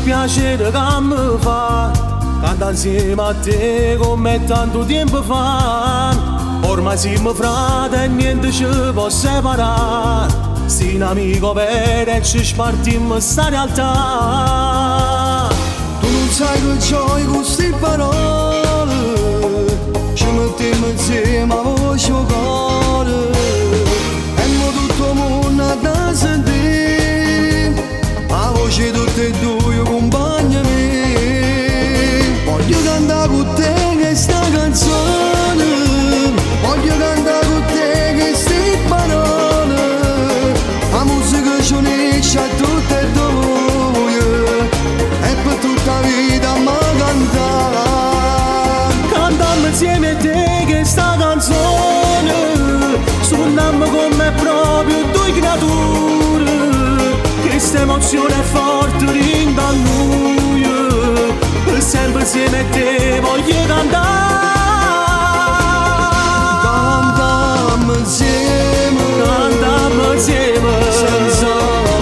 piacere che mi fa canta insieme a te come tanto tempo fa. Ormai siamo frati e niente ci può separare. Sei un amico vero e ci spartiamo sta realtà. Tu non sai che c'hai queste parole, ci mettiamo insieme a voce e cuore. E mo tutto il mondo da sentire, a voce tutte e due compagni miei. Voglio cantare con te questa canzone, voglio cantare con te queste parole. La musica ci unisce a tutte e due e per tutta la vita mi cantare. Cantammo insieme a te questa canzone, suonammo come proprio due creature. Questa emozione è forte rinda a noi, per sempre insieme a te voglio cantare. Cantammo insieme, Cantammo insieme, senza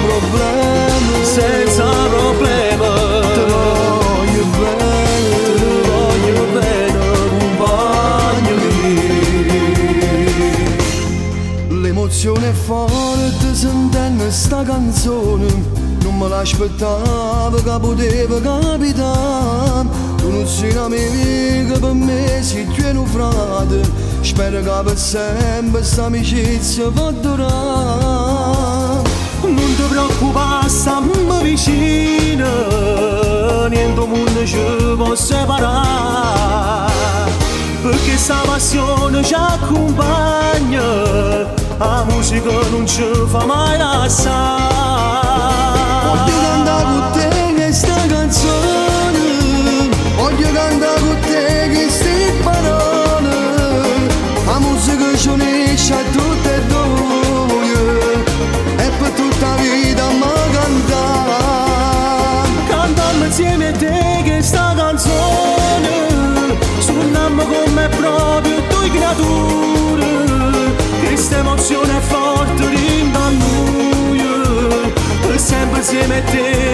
problemi, senza problemi. te voglio bene, Ti voglio bene, compagno mio. l'emozione è forte sentendo sta canzone. Non me l'aspettavo che poteva capitare. Tu non sei un'amica per me, sei tu un frate. Spero che per sempre sta amicizia va durare. Non ti preoccupare, stammi vicino, niente mondo ci può separare, perché sta passione ci accompagna, la musica non ci fa mai lasciare. Voglio cantare con te questa canzone, voglio cantare con te queste parole. La musica ci unisce a tutte e due e per tutta la vita mi cantare. Cantammo insieme a te questa canzone, suonammo come proprio due creature. Questa emozione è forte rinda a noi, per sempre insieme a te